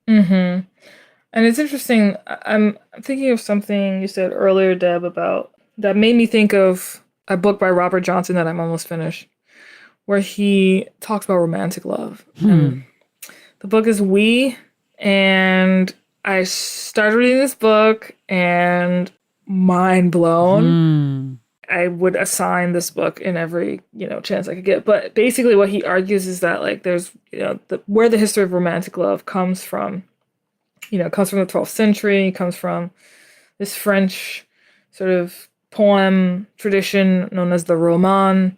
And it's interesting. I'm thinking of something you said earlier, Deb, about that made me think of a book by Robert Johnson that I'm almost finished, where he talks about romantic love. And the book is We, and I started reading this book and mind blown. I would assign this book in every, chance I could get. But basically what he argues is that like there's, where the history of romantic love comes from, comes from the 12th century, comes from this French sort of poem tradition known as the Roman,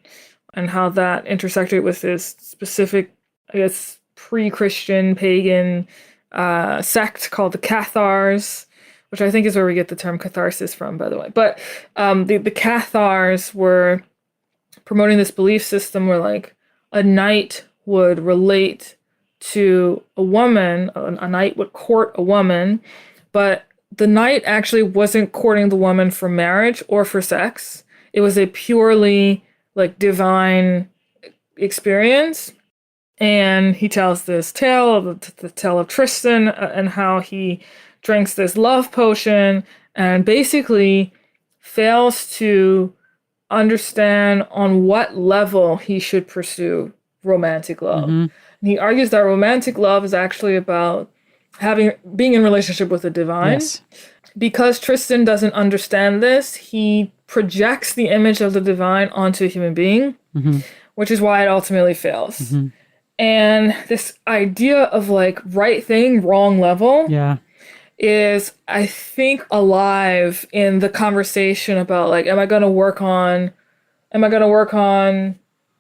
and how that intersected with this specific, I guess, pre-Christian pagan sect called the Cathars, which I think is where we get the term catharsis from, by the way. But the Cathars were promoting this belief system where like a knight would relate to a woman, a knight would court a woman, but the knight actually wasn't courting the woman for marriage or for sex. It was a purely like divine experience. And he tells this tale of the tale of Tristan and how he drinks this love potion and basically fails to understand on what level he should pursue romantic love. And he argues that romantic love is actually about being in relationship with the divine. Yes. Because Tristan doesn't understand this, he projects the image of the divine onto a human being, which is why it ultimately fails. And this idea of like right thing, wrong level is, I think, alive in the conversation about like, am I going to work on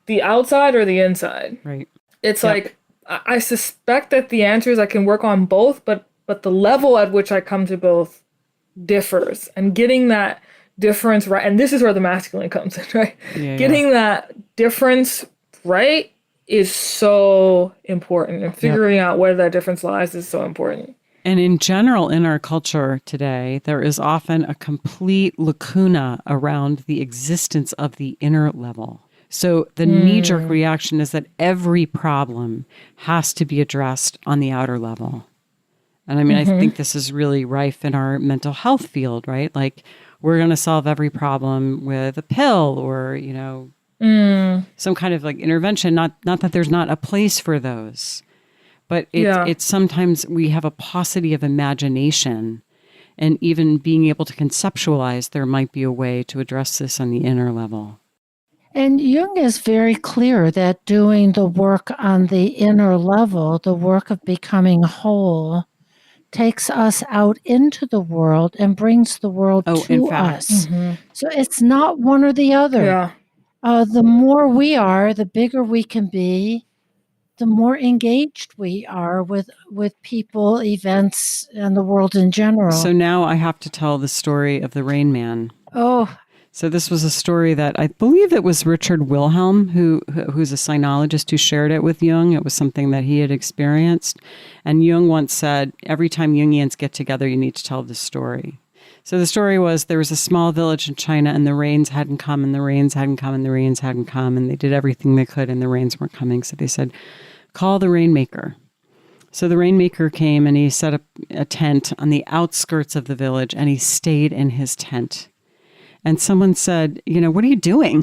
the outside or the inside? Right. It's like, I suspect that the answer is I can work on both, but the level at which I come to both differs. And getting that difference right, and this is where the masculine comes in, right? Getting that difference right is so important, and figuring out where that difference lies is so important. And in general, in our culture today, there is often a complete lacuna around the existence of the inner level. So the knee-jerk reaction is that every problem has to be addressed on the outer level. And I mean, I think this is really rife in our mental health field, right? Like, we're going to solve every problem with a pill or, some kind of like intervention. Not that there's not a place for those, but it's sometimes we have a paucity of imagination, and even being able to conceptualize there might be a way to address this on the inner level. And Jung is very clear that doing the work on the inner level, the work of becoming whole, takes us out into the world and brings the world to us. So it's not one or the other. The more we are, the bigger we can be, the more engaged we are with people, events, and the world in general. So now I have to tell the story of the Rain Man. Oh. So this was a story that I believe it was Richard Wilhelm, who's a sinologist, who shared it with Jung. It was something that he had experienced. And Jung once said, every time Jungians get together, you need to tell this story. So the story was, there was a small village in China, and the rains hadn't come, and the rains hadn't come, and the rains hadn't come, and they did everything they could, and the rains weren't coming. So they said, call the rainmaker. So the rainmaker came, and he set up a tent on the outskirts of the village, and he stayed in his tent. And someone said, what are you doing?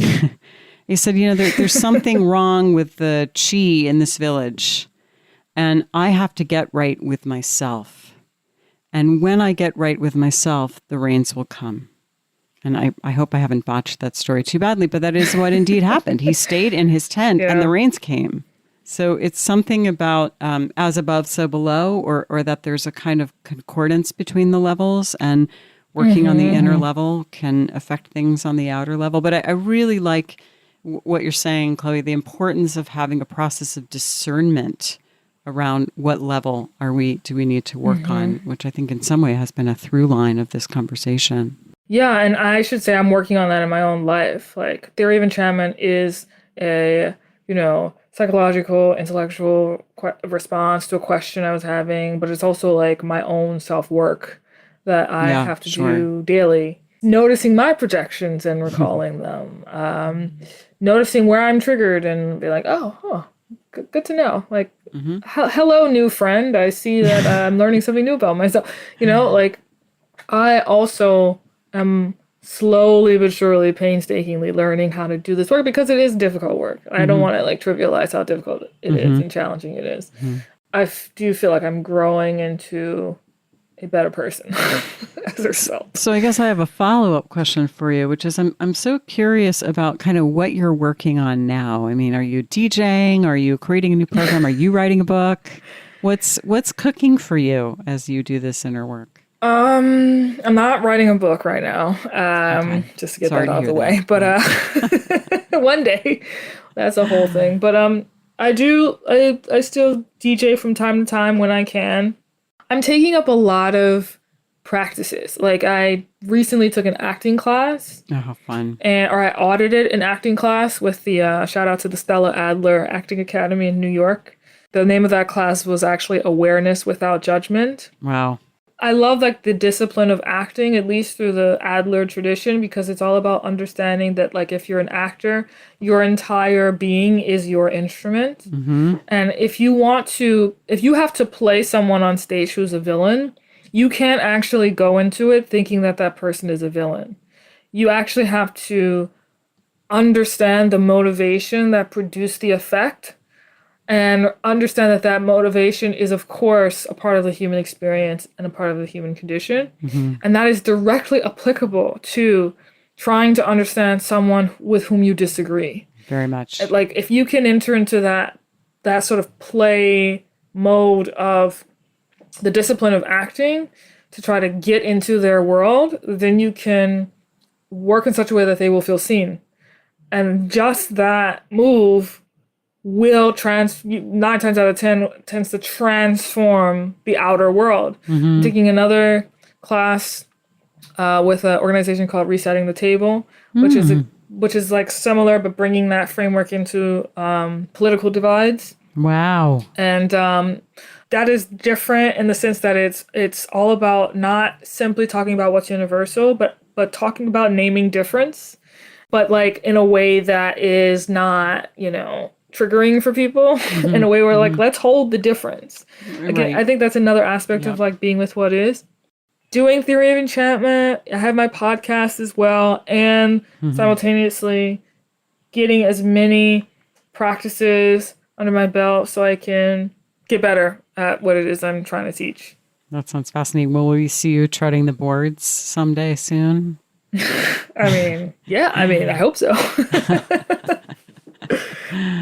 He said, there's something wrong with the chi in this village, and I have to get right with myself. And when I get right with myself, the rains will come. And I hope I haven't botched that story too badly, but that is what indeed happened. He stayed in his tent and the rains came. So it's something about as above, so below, or that there's a kind of concordance between the levels, and working on the inner level can affect things on the outer level. But I really like what you're saying, Chloe, the importance of having a process of discernment around what level do we need to work on, which I think in some way has been a through line of this conversation. Yeah, and I should say I'm working on that in my own life. Like, theory of enchantment is a, psychological, intellectual response to a question I was having, but it's also like my own self-work that I have to do daily. Noticing my projections and recalling them. Noticing where I'm triggered and be like, good to know. Like, hello, new friend. I see that I'm learning something new about myself. Like, I also am slowly but surely, painstakingly learning how to do this work because it is difficult work. I don't want to like trivialize how difficult it is and challenging it is. I do feel like I'm growing into a better person as a result. So I guess I have a follow-up question for you, which is I'm so curious about kind of what you're working on now. I mean, are you DJing? Are you creating a new program? Are you writing a book? What's cooking for you as you do this inner work? I'm not writing a book right now. Just to get that out of the way. But one day, that's a whole thing. But I still DJ from time to time when I can. I'm taking up a lot of practices. Like I recently took an acting class. Oh, how fun. Or I audited an acting class with the shout out to the Stella Adler Acting Academy in New York. The name of that class was actually Awareness Without Judgment. Wow. I love like the discipline of acting, at least through the Adler tradition, because it's all about understanding that like if you're an actor, your entire being is your instrument. And if you have to play someone on stage who's a villain, you can't actually go into it thinking that that person is a villain. You actually have to understand the motivation that produced the effect and understand that that motivation is, of course, a part of the human experience and a part of the human condition. And that is directly applicable to trying to understand someone with whom you disagree. Very much. Like, if you can enter into that sort of play mode of the discipline of acting to try to get into their world, then you can work in such a way that they will feel seen. And just that move will 9 times out of 10 tends to transform the outer world. I'm taking another class with an organization called Resetting the Table, which is like similar, but bringing that framework into political divides. Wow. And that is different in the sense that it's all about not simply talking about what's universal, but talking about naming difference, but like in a way that is not, triggering for people in a way where like, let's hold the difference. Again, I think that's another aspect of like being with what is. Doing Theory of Enchantment, I have my podcast as well, and simultaneously getting as many practices under my belt so I can get better at what it is I'm trying to teach. That sounds fascinating. Will we see you treading the boards someday soon? I hope so.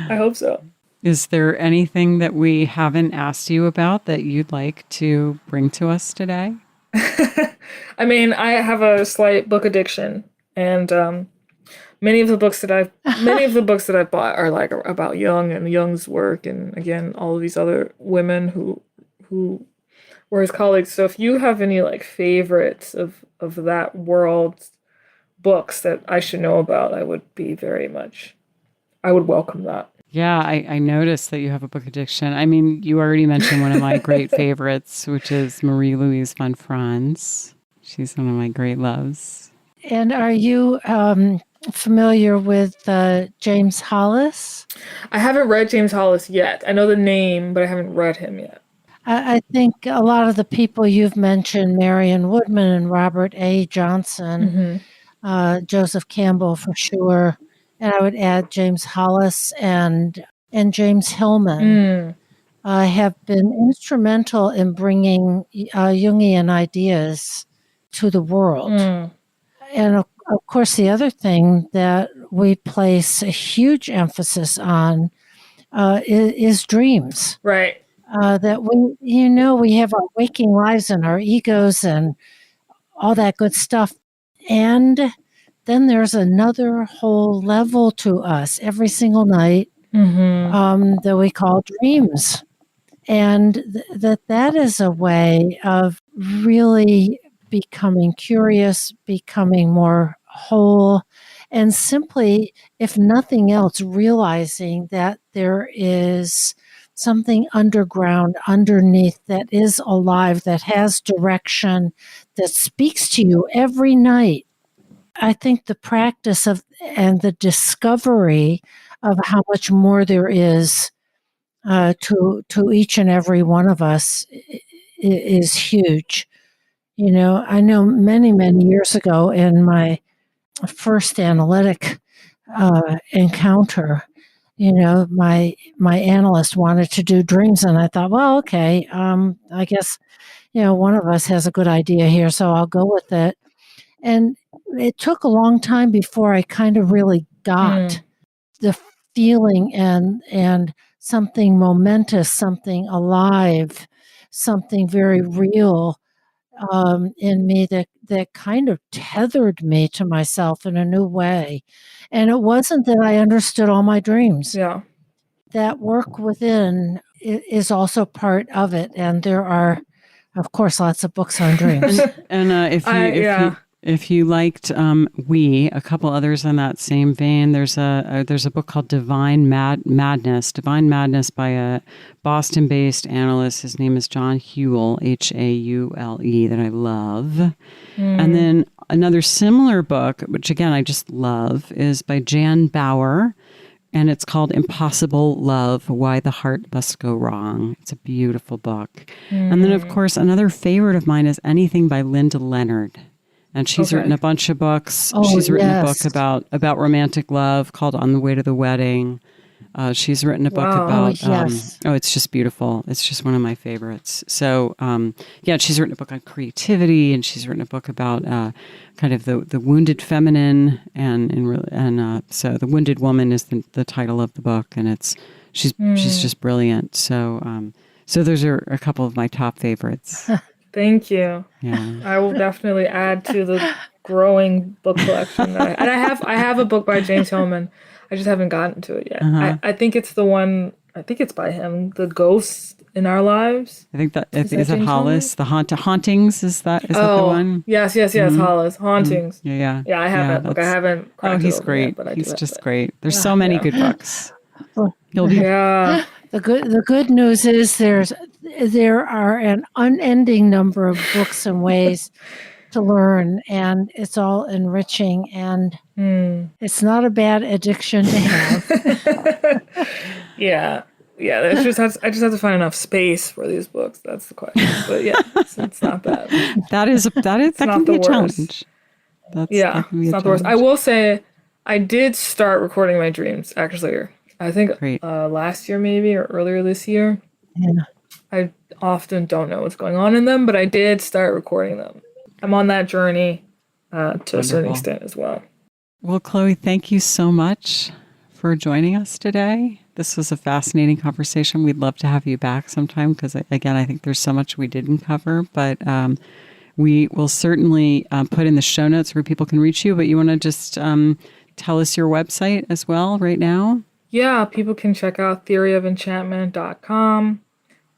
I hope so. Is there anything that we haven't asked you about that you'd like to bring to us today? I have a slight book addiction, and many of the books that I've bought are like about Jung and Jung's work, and again, all of these other women who were his colleagues. So if you have any like favorites of that world's books that I should know about, I would welcome that. Yeah, I noticed that you have a book addiction. I mean, you already mentioned one of my great favorites, which is Marie-Louise von Franz. She's one of my great loves. And are you familiar with James Hollis? I haven't read James Hollis yet. I know the name, but I haven't read him yet. I think a lot of the people you've mentioned, Marion Woodman and Robert A. Johnson, Joseph Campbell for sure, and I would add James Hollis and James Hillman, have been instrumental in bringing Jungian ideas to the world. And of course, the other thing that we place a huge emphasis on is dreams. Right. That we have our waking lives and our egos and all that good stuff. And then there's another whole level to us every single night that we call dreams. And that is a way of really becoming curious, becoming more whole, and simply, if nothing else, realizing that there is something underground, underneath, that is alive, that has direction, that speaks to you every night. I think the practice of and the discovery of how much more there is to each and every one of us is huge. I know many, many years ago in my first analytic encounter, my analyst wanted to do dreams, and I thought, well, okay, I guess one of us has a good idea here, so I'll go with it. And it took a long time before I kind of really got the feeling and something momentous, something alive, something very real in me that kind of tethered me to myself in a new way. And it wasn't that I understood all my dreams. Yeah. That work within is also part of it. And there are, of course, lots of books on dreams. And if you liked a couple others in that same vein, there's a book called Divine Madness by a Boston-based analyst. His name is John Hewell, Haule, that I love. And then another similar book, which again I just love, is by Jan Bauer, and it's called Impossible Love: Why the Heart Must Go Wrong. It's a beautiful book. And then, of course, another favorite of mine is anything by Linda Leonard. And she's written a bunch of books. She's written a book about romantic love called On the Way to the Wedding. She's written a book about, it's just beautiful. It's just one of my favorites. So, she's written a book on creativity, and she's written a book about kind of the wounded feminine, and so The Wounded Woman is the title of the book, and she's just brilliant. So, so those are a couple of my top favorites. Thank you. Yeah. I will definitely add to the growing book collection. I have a book by James Hillman. I just haven't gotten to it yet. I think it's the one. I think it's by him. The Ghosts in Our Lives. I think that is that Hollis. The Hauntings is that the one? Yes. Hollis Hauntings. Yeah. Yeah, I have that book. I haven't. Oh, he's great. Yet, but he's just great. There's so many good books. Yeah. The good news is there are an unending number of books and ways to learn, and it's all enriching, and it's not a bad addiction to have. Yeah. I just have to find enough space for these books. That's the question. But yeah, it's not bad. That can be a challenge. It's not the worst. I will say, I did start recording my dreams actually. I think last year maybe, or earlier this year. Yeah. I often don't know what's going on in them, but I did start recording them. I'm on that journey to a certain extent as well. Well, Chloe, thank you so much for joining us today. This was a fascinating conversation. We'd love to have you back sometime because, again, I think there's so much we didn't cover, but we will certainly put in the show notes where people can reach you, but you want to just tell us your website as well right now? Yeah, people can check out theoryofenchantment.com.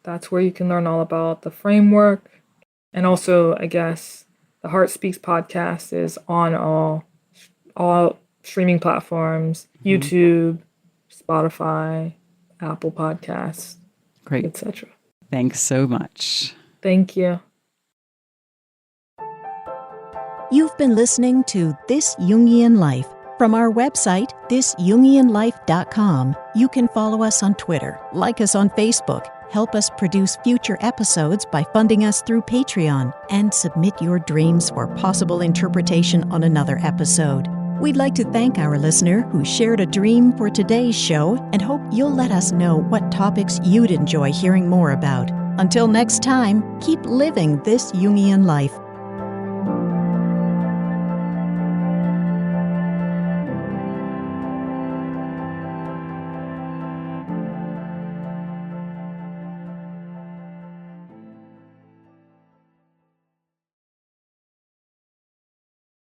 That's where you can learn all about the framework. And also, I guess, the Heart Speaks podcast is on all streaming platforms, YouTube, Spotify, Apple Podcasts, great, etc. Thanks so much. Thank you. You've been listening to This Jungian Life. From our website, thisjungianlife.com, you can follow us on Twitter, like us on Facebook, help us produce future episodes by funding us through Patreon, and submit your dreams for possible interpretation on another episode. We'd like to thank our listener who shared a dream for today's show and hope you'll let us know what topics you'd enjoy hearing more about. Until next time, keep living this Jungian life.